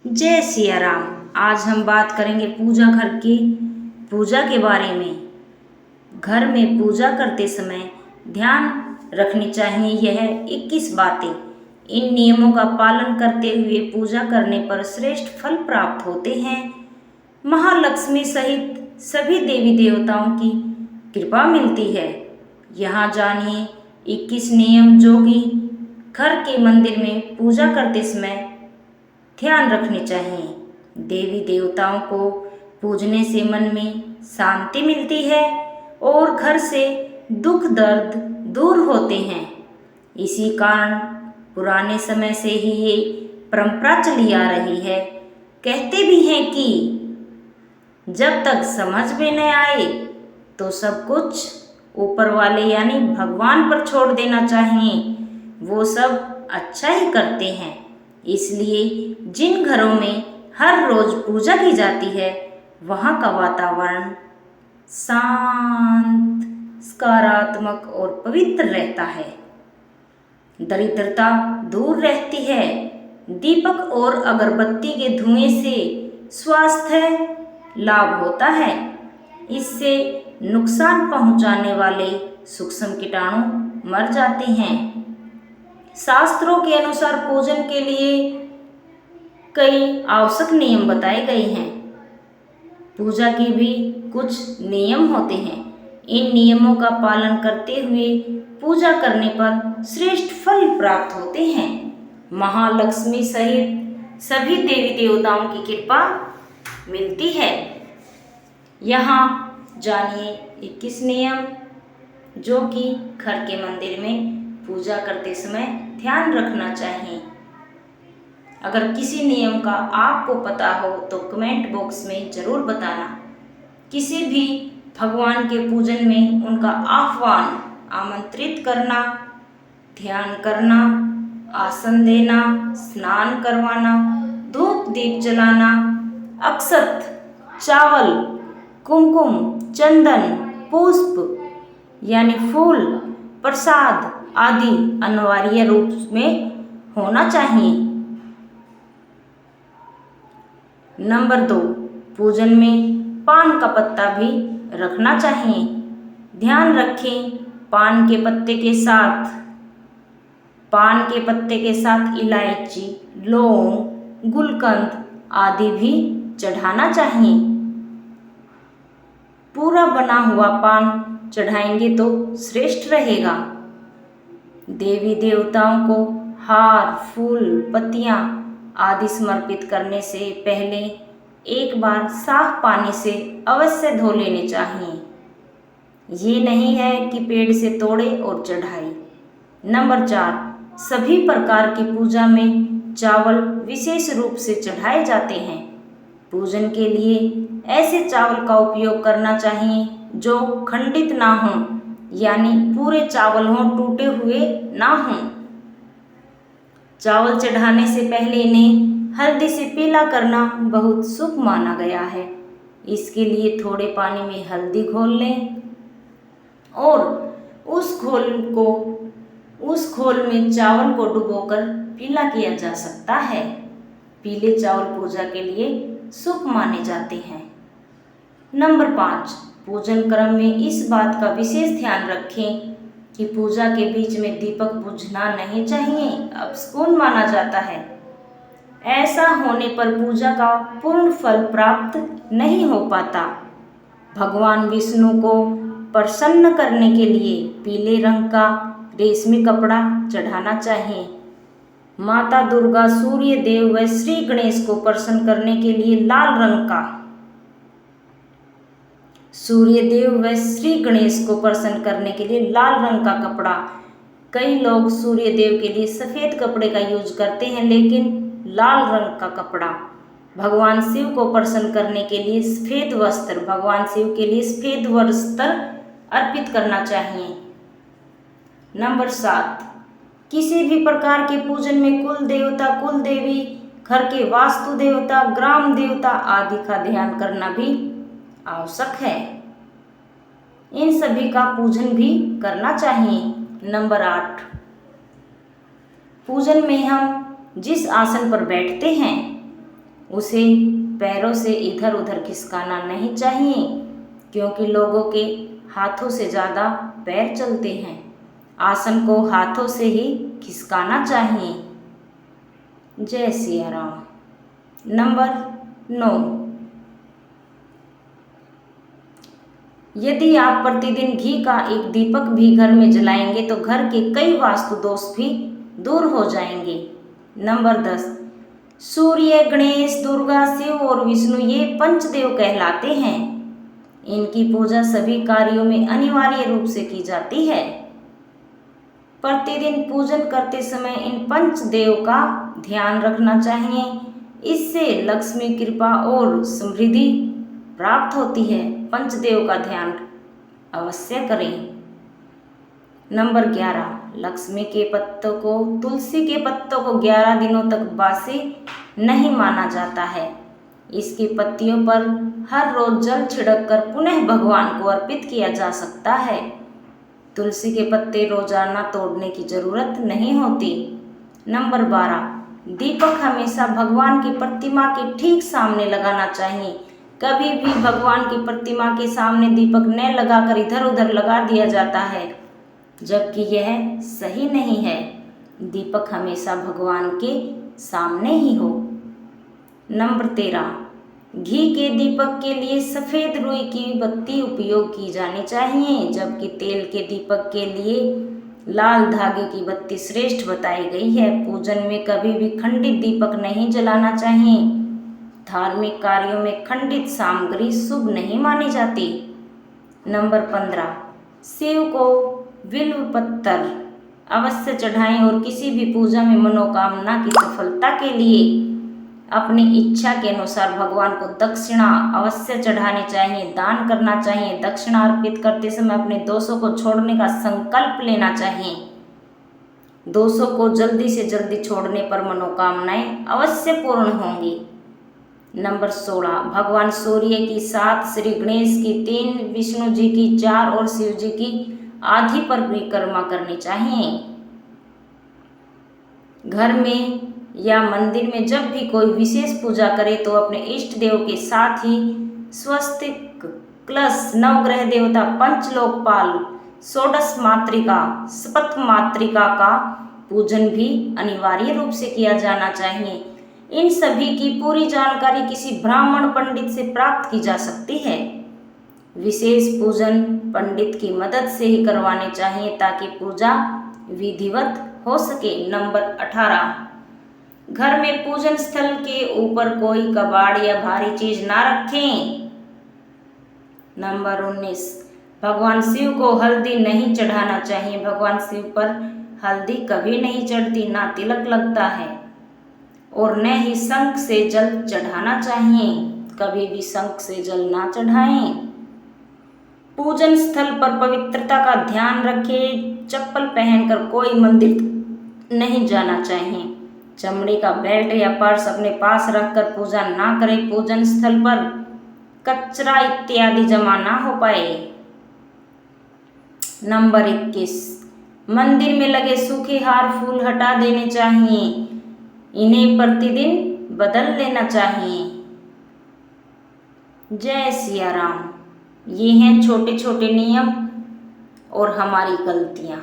जय सिया राम। आज हम बात करेंगे पूजा के बारे में। घर में पूजा करते समय ध्यान रखनी चाहिए यह 21 बातें। इन नियमों का पालन करते हुए पूजा करने पर श्रेष्ठ फल प्राप्त होते हैं। महालक्ष्मी सहित सभी देवी देवताओं की कृपा मिलती है। यहाँ जानिए 21 नियम जो कि घर के मंदिर में पूजा करते समय ध्यान रखनी चाहिए। देवी देवताओं को पूजने से मन में शांति मिलती है और घर से दुख दर्द दूर होते हैं। इसी कारण पुराने समय से ही ये परंपरा चली आ रही है। कहते भी हैं कि जब तक समझ में न आए तो सब कुछ ऊपर वाले यानी भगवान पर छोड़ देना चाहिए। वो सब अच्छा ही करते हैं। इसलिए जिन घरों में हर रोज पूजा की जाती है वहाँ का वातावरण शांत, सकारात्मक और पवित्र रहता है। दरिद्रता दूर रहती है। दीपक और अगरबत्ती के धुएं से स्वास्थ्य लाभ होता है। इससे नुकसान पहुंचाने वाले सूक्ष्म कीटाणु मर जाते हैं। शास्त्रों के अनुसार पूजन के लिए कई आवश्यक नियम बताए गए हैं। पूजा के भी कुछ नियम होते हैं। इन नियमों का पालन करते हुए पूजा करने पर श्रेष्ठ फल प्राप्त होते हैं। महालक्ष्मी सहित सभी देवी देवताओं की कृपा मिलती है। यहाँ जानिए 21 नियम जो कि घर के मंदिर में पूजा करते समय ध्यान रखना चाहिए। अगर किसी नियम का आपको पता हो तो कमेंट बॉक्स में ज़रूर बताना। किसी भी भगवान के पूजन में उनका आह्वान, आमंत्रित करना, ध्यान करना, आसन देना, स्नान करवाना, धूप दीप जलाना, अक्षत, चावल, कुमकुम, चंदन, पुष्प यानी फूल, प्रसाद आदि अनिवार्य रूप में होना चाहिए। नंबर 2, पूजन में पान का पत्ता भी रखना चाहिए। ध्यान रखें पान के पत्ते के साथ इलायची, लौंग, गुलकंद आदि भी चढ़ाना चाहिए। पूरा बना हुआ पान चढ़ाएंगे तो श्रेष्ठ रहेगा। देवी देवताओं को हार, फूल, पत्तियां आदि समर्पित करने से पहले एक बार साफ पानी से अवश्य धो लेने चाहिए। ये नहीं है कि पेड़ से तोड़े और चढ़ाए। नंबर 4, सभी प्रकार की पूजा में चावल विशेष रूप से चढ़ाए जाते हैं। पूजन के लिए ऐसे चावल का उपयोग करना चाहिए जो खंडित ना हों, यानी पूरे चावल हों, टूटे हुए ना हों। चावल चढ़ाने से पहले इन्हें हल्दी से पीला करना बहुत शुभ माना गया है। इसके लिए थोड़े पानी में हल्दी घोल लें और उस घोल में चावल को डुबोकर पीला किया जा सकता है। पीले चावल पूजा के लिए शुभ माने जाते हैं। नंबर 5, पूजन क्रम में इस बात का विशेष ध्यान रखें कि पूजा के बीच में दीपक बुझना नहीं चाहिए, अपशकुन माना जाता है। ऐसा होने पर पूजा का पूर्ण फल प्राप्त नहीं हो पाता। भगवान विष्णु को प्रसन्न करने के लिए पीले रंग का रेशमी कपड़ा चढ़ाना चाहिए। माता दुर्गा, सूर्य देव व श्री गणेश को प्रसन्न करने के लिए लाल रंग का कपड़ा। कई लोग सूर्य देव के लिए सफ़ेद कपड़े का यूज करते हैं, लेकिन लाल रंग का कपड़ा। भगवान शिव को प्रसन्न करने के लिए सफ़ेद वस्त्र अर्पित करना चाहिए। नंबर 7, किसी भी प्रकार के पूजन में कुल देवता, कुल देवी, घर के वास्तु देवता, ग्राम देवता आदि का ध्यान करना भी आवश्यक है। इन सभी का पूजन भी करना चाहिए। नंबर 8, पूजन में हम जिस आसन पर बैठते हैं उसे पैरों से इधर उधर खिसकाना नहीं चाहिए, क्योंकि लोगों के हाथों से ज़्यादा पैर चलते हैं। आसन को हाथों से ही खिसकाना चाहिए। जय सिया राम। नंबर 9, यदि आप प्रतिदिन घी का एक दीपक भी घर में जलाएंगे तो घर के कई वास्तु दोष भी दूर हो जाएंगे। नंबर 10, सूर्य, गणेश, दुर्गा, शिव और विष्णु ये पंचदेव कहलाते हैं। इनकी पूजा सभी कार्यों में अनिवार्य रूप से की जाती है। प्रतिदिन पूजन करते समय इन पंचदेव का ध्यान रखना चाहिए। इससे लक्ष्मी कृपा और समृद्धि प्राप्त होती है। पंचदेव का ध्यान अवश्य करें। नंबर 11, लक्ष्मी के पत्तों को, तुलसी के पत्तों को 11 दिनों तक बासी नहीं माना जाता है। इसकी पत्तियों पर हर रोज जल छिड़क कर पुनः भगवान को अर्पित किया जा सकता है। तुलसी के पत्ते रोजाना तोड़ने की जरूरत नहीं होती। नंबर 12, दीपक हमेशा भगवान की प्रतिमा के ठीक सामने लगाना चाहिए। कभी भी भगवान की प्रतिमा के सामने दीपक न लगाकर इधर उधर लगा दिया जाता है, जबकि यह सही नहीं है। दीपक हमेशा भगवान के सामने ही हो। नंबर 13, घी के दीपक के लिए सफ़ेद रुई की बत्ती उपयोग की जानी चाहिए, जबकि तेल के दीपक के लिए लाल धागे की बत्ती श्रेष्ठ बताई गई है। पूजन में कभी भी खंडित दीपक नहीं जलाना चाहिए। धार्मिक कार्यों में खंडित सामग्री शुभ नहीं मानी जाती। नंबर 15, शिव को बिल्व पत्र अवश्य चढ़ाएं और किसी भी पूजा में मनोकामना की सफलता के लिए अपनी इच्छा के अनुसार भगवान को दक्षिणा अवश्य चढ़ानी चाहिए, दान करना चाहिए। दक्षिणा अर्पित करते समय अपने दोषों को छोड़ने का संकल्प लेना चाहिए। दोषों को जल्दी से जल्दी छोड़ने पर मनोकामनाएं अवश्य पूर्ण होंगी। नंबर 16, भगवान सूर्य की 7, श्री गणेश की 3, विष्णु जी की 4 और शिव जी की आधी परिक्रमा करनी चाहिए। घर में या मंदिर में जब भी कोई विशेष पूजा करे तो अपने इष्ट देव के साथ ही स्वस्तिक, कलश, नवग्रह देवता, पंचलोकपाल, षोडश मातृका, सप्त मातृका का पूजन भी अनिवार्य रूप से किया जाना चाहिए। इन सभी की पूरी जानकारी किसी ब्राह्मण पंडित से प्राप्त की जा सकती है। विशेष पूजन पंडित की मदद से ही करवाने चाहिए ताकि पूजा विधिवत हो सके। नंबर 18, घर में पूजन स्थल के ऊपर कोई कबाड़ या भारी चीज ना रखें। नंबर 19, भगवान शिव को हल्दी नहीं चढ़ाना चाहिए। भगवान शिव पर हल्दी कभी नहीं चढ़ती, ना तिलक लगता है और न ही शंख से जल चढ़ाना चाहिए। कभी भी शंख से जल ना चढ़ाएं। पूजन स्थल पर पवित्रता का ध्यान रखें। चप्पल पहनकर कोई मंदिर नहीं जाना चाहिए। चमड़े का बेल्ट या पर्स अपने पास रखकर पूजा ना करें। पूजन स्थल पर कचरा इत्यादि जमा ना हो पाए। नंबर 21, मंदिर में लगे सूखे हार फूल हटा देने चाहिए। इन्हें प्रतिदिन बदल लेना चाहिए। जय सिया राम। ये हैं छोटे छोटे नियम और हमारी गलतियाँ।